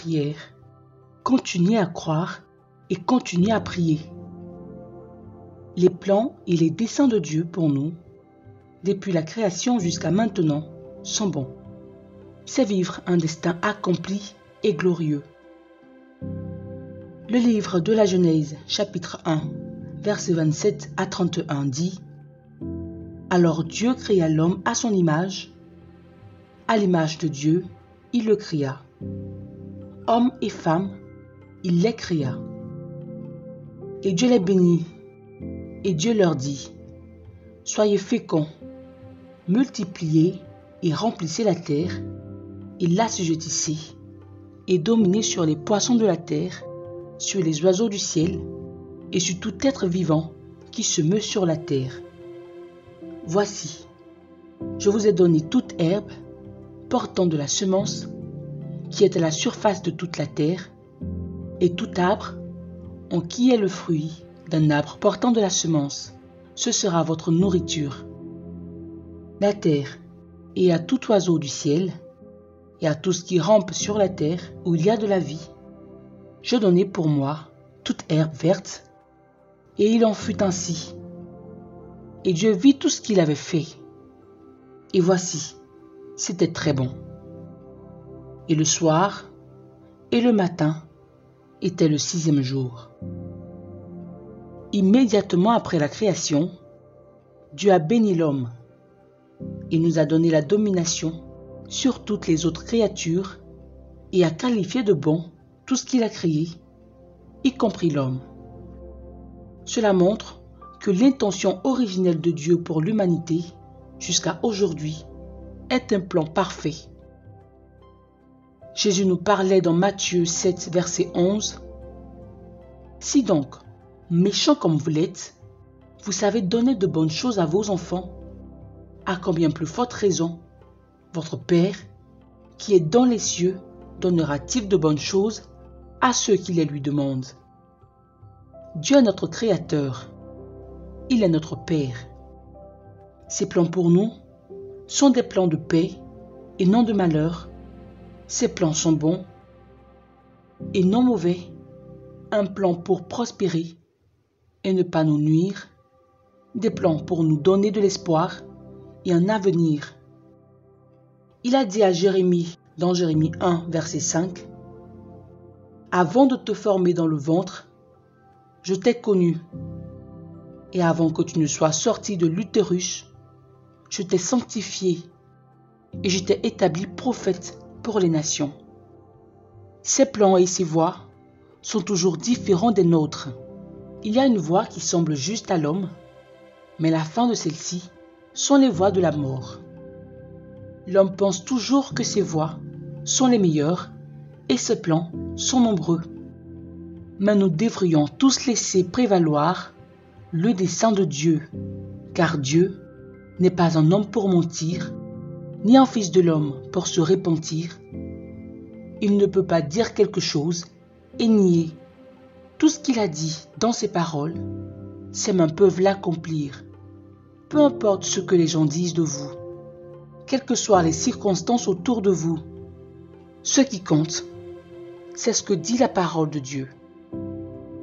prière, continuez à croire et continuez à prier. Les plans et les desseins de Dieu pour nous, depuis la création jusqu'à maintenant, sont bons. C'est vivre un destin accompli et glorieux. Le livre de la Genèse, chapitre 1, versets 27 à 31 dit: Alors Dieu créa l'homme à son image, à l'image de Dieu, il le créa. Hommes et femmes, il les créa. Et Dieu les bénit, et Dieu leur dit: Soyez féconds, multipliez et remplissez la terre, et l'assujettissez, et dominez sur les poissons de la terre, sur les oiseaux du ciel, et sur tout être vivant qui se meut sur la terre. Voici, je vous ai donné toute herbe portant de la semence qui est à la surface de toute la terre, et tout arbre en qui est le fruit d'un arbre portant de la semence. Ce sera votre nourriture. La terre, et à tout oiseau du ciel, et à tout ce qui rampe sur la terre où il y a de la vie, je donnai pour moi toute herbe verte, et il en fut ainsi. Et Dieu vit tout ce qu'il avait fait, et voici, c'était très bon. Et le soir et le matin était le 6e jour. Immédiatement après la création, Dieu a béni l'homme et nous a donné la domination sur toutes les autres créatures et a qualifié de bon tout ce qu'il a créé, y compris l'homme. Cela montre que l'intention originelle de Dieu pour l'humanité jusqu'à aujourd'hui est un plan parfait. Jésus nous parlait dans Matthieu 7, verset 11. Si donc, méchants comme vous l'êtes, vous savez donner de bonnes choses à vos enfants, à combien plus forte raison, votre Père, qui est dans les cieux, donnera-t-il de bonnes choses à ceux qui les lui demandent. Dieu est notre Créateur. Il est notre Père. Ses plans pour nous sont des plans de paix et non de malheur. Ses plans sont bons et non mauvais. Un plan pour prospérer et ne pas nous nuire. Des plans pour nous donner de l'espoir et un avenir. Il a dit à Jérémie, dans Jérémie 1, verset 5, « Avant de te former dans le ventre, je t'ai connu, et avant que tu ne sois sorti de l'utérus, je t'ai sanctifié, et je t'ai établi prophète pour les nations. » Ses plans et ses voies sont toujours différents des nôtres. Il y a une voie qui semble juste à l'homme, mais la fin de celle-ci sont les voies de la mort. L'homme pense toujours que ses voies sont les meilleures et ses plans sont nombreux. Mais nous devrions tous laisser prévaloir le dessein de Dieu, car Dieu n'est pas un homme pour mentir, ni un fils de l'homme pour se repentir. Il ne peut pas dire quelque chose et nier. Tout ce qu'il a dit dans ses paroles, ses mains peuvent l'accomplir. Peu importe ce que les gens disent de vous, quelles que soient les circonstances autour de vous, ce qui compte, c'est ce que dit la parole de Dieu.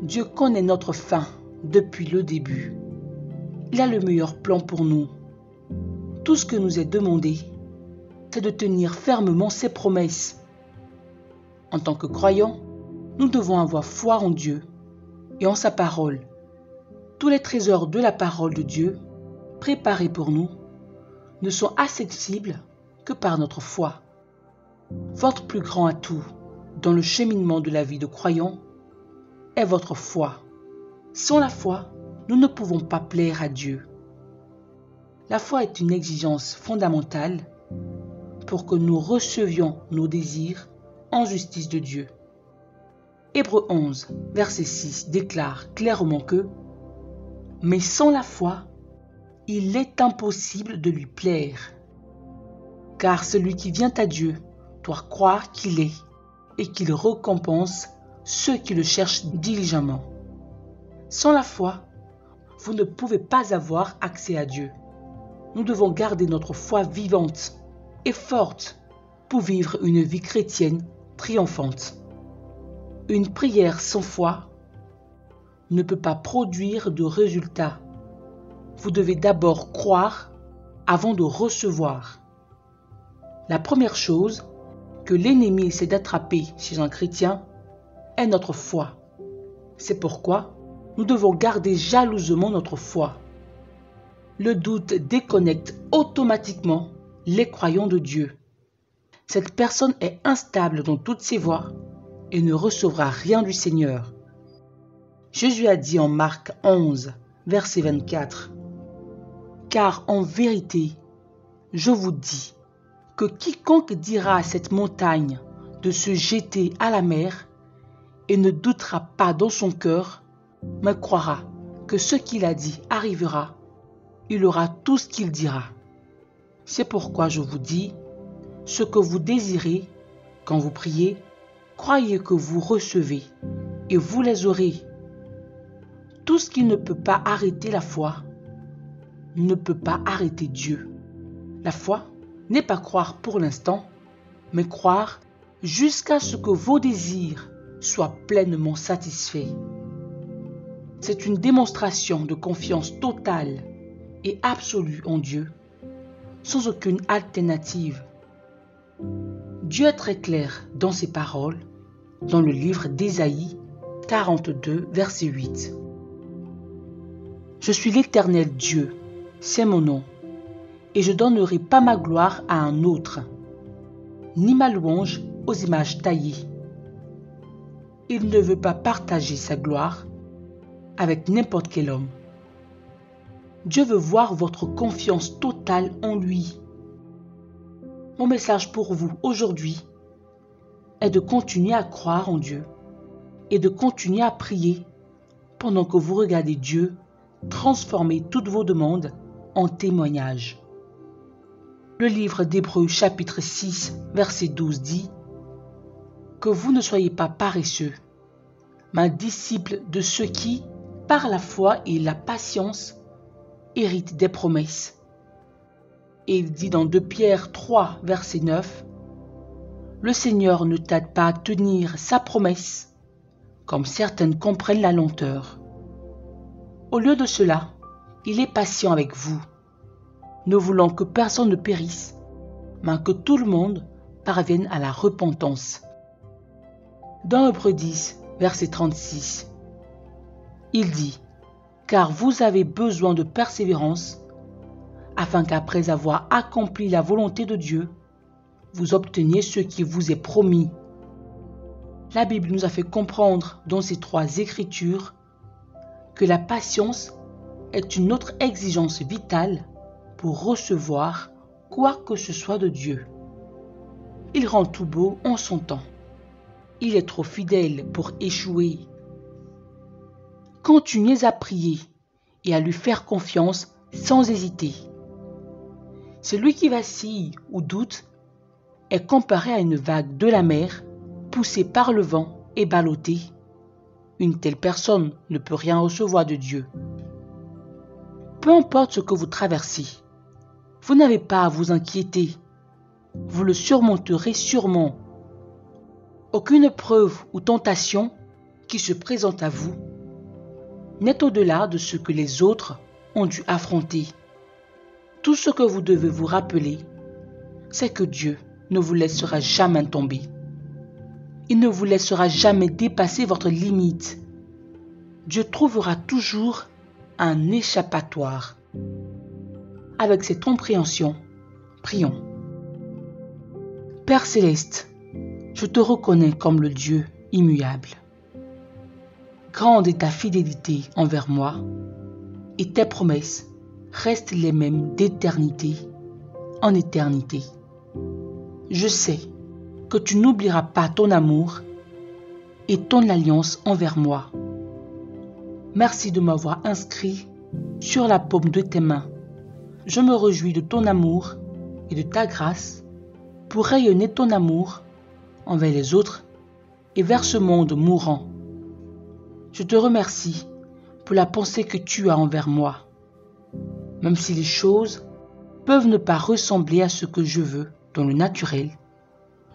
Dieu connaît notre fin depuis le début. Il a le meilleur plan pour nous. Tout ce que nous est demandé, c'est de tenir fermement ses promesses. En tant que croyants, nous devons avoir foi en Dieu et en sa parole. Tous les trésors de la parole de Dieu, préparés pour nous, ne sont accessibles que par notre foi. Votre plus grand atout dans le cheminement de la vie de croyant est votre foi. Sans la foi, nous ne pouvons pas plaire à Dieu. La foi est une exigence fondamentale pour que nous recevions nos désirs en justice de Dieu. Hébreux 11, verset 6 déclare clairement que « Mais sans la foi, il est impossible de lui plaire. Car celui qui vient à Dieu doit croire qu'il est et qu'il récompense ceux qui le cherchent diligemment. » Sans la foi, vous ne pouvez pas avoir accès à Dieu. Nous devons garder notre foi vivante et forte pour vivre une vie chrétienne triomphante. Une prière sans foi ne peut pas produire de résultat. Vous devez d'abord croire avant de recevoir. La première chose que l'ennemi essaie d'attraper chez un chrétien est notre foi. C'est pourquoi nous devons garder jalousement notre foi. Le doute déconnecte automatiquement les croyants de Dieu. Cette personne est instable dans toutes ses voies et ne recevra rien du Seigneur. Jésus a dit en Marc 11, verset 24, « Car en vérité, je vous dis que quiconque dira à cette montagne de se jeter à la mer et ne doutera pas dans son cœur, mais croira que ce qu'il a dit arrivera, il aura tout ce qu'il dira. C'est pourquoi je vous dis, ce que vous désirez, quand vous priez, croyez que vous recevez, et vous les aurez. Tout ce qui ne peut pas arrêter la foi, ne peut pas arrêter Dieu. La foi n'est pas croire pour l'instant, mais croire jusqu'à ce que vos désirs soient pleinement satisfaits. C'est une démonstration de confiance totale et absolue en Dieu, sans aucune alternative. Dieu est très clair dans ses paroles, dans le livre d'Ésaïe 42, verset 8. Je suis l'Éternel Dieu, c'est mon nom, et je donnerai pas ma gloire à un autre, ni ma louange aux images taillées. Il ne veut pas partager sa gloire avec n'importe quel homme. Dieu veut voir votre confiance totale en lui. Mon message pour vous aujourd'hui est de continuer à croire en Dieu et de continuer à prier pendant que vous regardez Dieu transformer toutes vos demandes en témoignages. Le livre d'Hébreux chapitre 6 verset 12 dit « Que vous ne soyez pas paresseux, mais disciples de ceux qui, par la foi et la patience, héritent des promesses. » Et il dit dans 2 Pierre 3 verset 9 « Le Seigneur ne tarde pas à tenir sa promesse, comme certaines comprennent la lenteur. Au lieu de cela, il est patient avec vous, ne voulant que personne ne périsse, mais que tout le monde parvienne à la repentance. » Dans Hébreux 10, verset 36, il dit « Car vous avez besoin de persévérance, afin qu'après avoir accompli la volonté de Dieu, vous obteniez ce qui vous est promis. » La Bible nous a fait comprendre dans ces 3 écritures que la patience est une autre exigence vitale pour recevoir quoi que ce soit de Dieu. Il rend tout beau en son temps. Il est trop fidèle pour échouer. Continuez à prier et à lui faire confiance sans hésiter. Celui qui vacille ou doute est comparé à une vague de la mer poussée par le vent et ballottée. Une telle personne ne peut rien recevoir de Dieu. Peu importe ce que vous traversez, vous n'avez pas à vous inquiéter. Vous le surmonterez sûrement. Aucune épreuve ou tentation qui se présente à vous n'est au-delà de ce que les autres ont dû affronter. Tout ce que vous devez vous rappeler, c'est que Dieu ne vous laissera jamais tomber. Il ne vous laissera jamais dépasser votre limite. Dieu trouvera toujours un échappatoire. Avec cette compréhension, prions. Père Céleste, je te reconnais comme le Dieu immuable. Grande est ta fidélité envers moi, et tes promesses restent les mêmes d'éternité en éternité. Je sais que tu n'oublieras pas ton amour et ton alliance envers moi. Merci de m'avoir inscrit sur la paume de tes mains. Je me réjouis de ton amour et de ta grâce pour rayonner ton amour envers les autres et vers ce monde mourant. Je te remercie pour la pensée que tu as envers moi. Même si les choses peuvent ne pas ressembler à ce que je veux dans le naturel,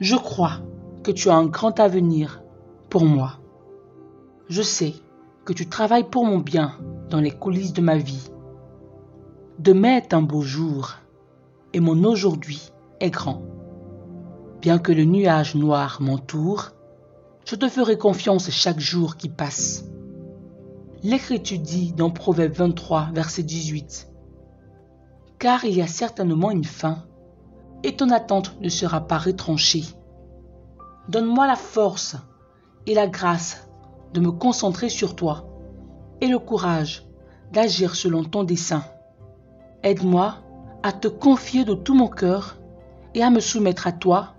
je crois que tu as un grand avenir pour moi. Je sais que tu travailles pour mon bien dans les coulisses de ma vie. Demain est un beau jour et mon aujourd'hui est grand. Bien que le nuage noir m'entoure, je te ferai confiance chaque jour qui passe. L'Écriture dit dans Proverbe 23, verset 18, « Car il y a certainement une fin, et ton attente ne sera pas retranchée. Donne-moi la force et la grâce de me concentrer sur toi, et le courage d'agir selon ton dessein. Aide-moi à te confier de tout mon cœur et à me soumettre à toi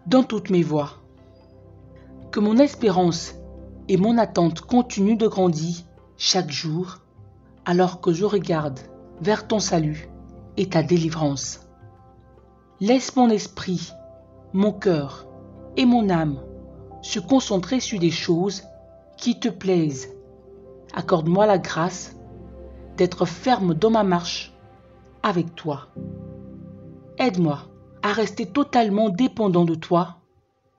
dans toutes mes voies. Que mon espérance et mon attente continuent de grandir chaque jour, alors que je regarde vers ton salut et ta délivrance. Laisse mon esprit, mon cœur et mon âme se concentrer sur des choses qui te plaisent. Accorde-moi la grâce d'être ferme dans ma marche avec toi. Aide-moi à rester totalement dépendant de toi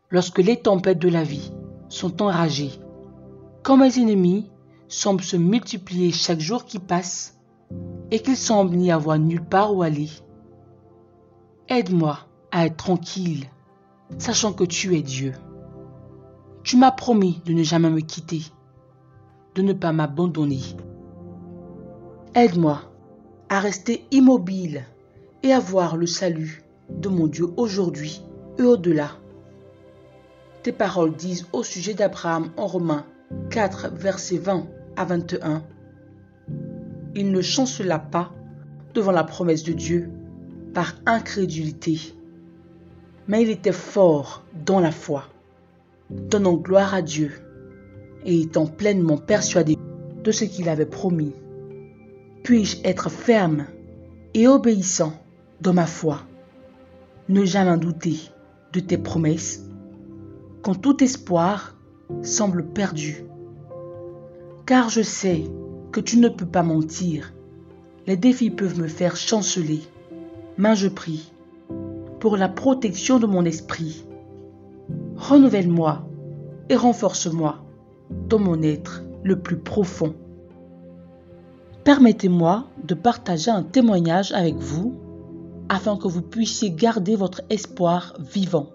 lorsque les tempêtes de la vie sont enragées. Quand mes ennemis semblent se multiplier chaque jour qui passe et qu'il semble n'y avoir nulle part où aller. Aide-moi à être tranquille, sachant que tu es Dieu. Tu m'as promis de ne jamais me quitter, de ne pas m'abandonner. Aide-moi à rester immobile et à voir le salut de mon Dieu aujourd'hui et au-delà. Tes paroles disent au sujet d'Abraham en Romains 4, versets 20 à 21. Il ne chancela pas devant la promesse de Dieu par incrédulité, mais il était fort dans la foi, donnant gloire à Dieu et étant pleinement persuadé de ce qu'il avait promis. Puis-je être ferme et obéissant dans ma foi, ne jamais douter de tes promesses, quand tout espoir semble perdu. Car je sais que tu ne peux pas mentir. Les défis peuvent me faire chanceler, mais je prie pour la protection de mon esprit. Renouvelle-moi et renforce-moi dans mon être le plus profond. Permettez-moi de partager un témoignage avec vous afin que vous puissiez garder votre espoir vivant.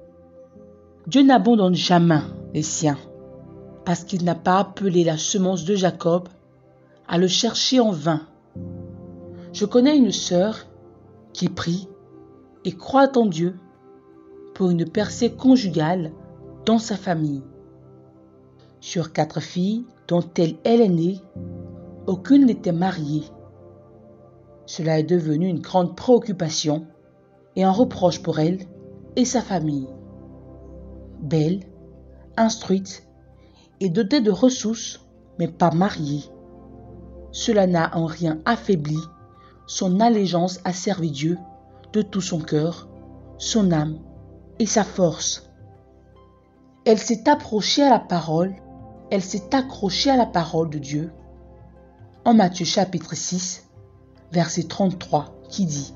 Dieu n'abandonne jamais les siens parce qu'il n'a pas appelé la semence de Jacob à le chercher en vain. Je connais une sœur qui prie et croit en Dieu pour une percée conjugale dans sa famille. Sur 4 filles dont elle est née, aucune n'était mariée. Cela est devenu une grande préoccupation et un reproche pour elle et sa famille. Belle, instruite et dotée de ressources, mais pas mariée. Cela n'a en rien affaibli son allégeance à servir Dieu de tout son cœur, son âme et sa force. Elle s'est accrochée à la parole de Dieu en Matthieu chapitre 6, verset 33, qui dit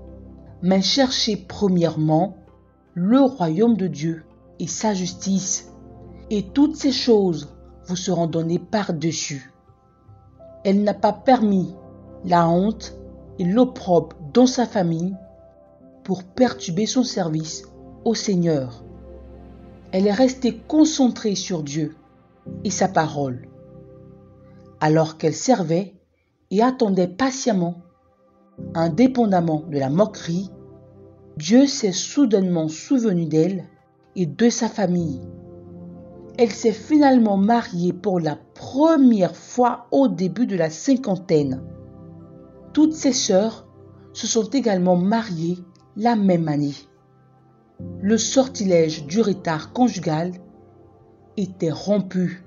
« Mais cherchez premièrement le royaume de Dieu et sa justice, et toutes ces choses vous seront données par-dessus. » Elle n'a pas permis la honte et l'opprobre dans sa famille pour perturber son service au Seigneur. Elle est restée concentrée sur Dieu et sa parole. Alors qu'elle servait et attendait patiemment, indépendamment de la moquerie, Dieu s'est soudainement souvenu d'elle et de sa famille. Elle s'est finalement mariée pour la première fois au début de la cinquantaine. Toutes ses sœurs se sont également mariées la même année. Le sortilège du retard conjugal était rompu.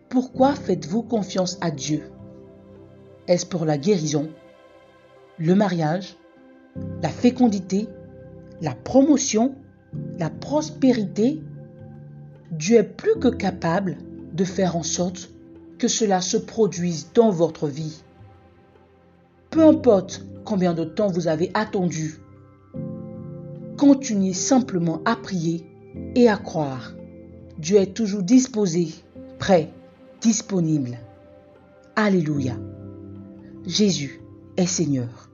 Pourquoi faites-vous confiance à Dieu? Est-ce pour la guérison, le mariage, la fécondité, la promotion, la prospérité? Dieu est plus que capable de faire en sorte que cela se produise dans votre vie. Peu importe combien de temps vous avez attendu, continuez simplement à prier et à croire. Dieu est toujours disposé, prêt, disponible. Alléluia. Jésus est Seigneur.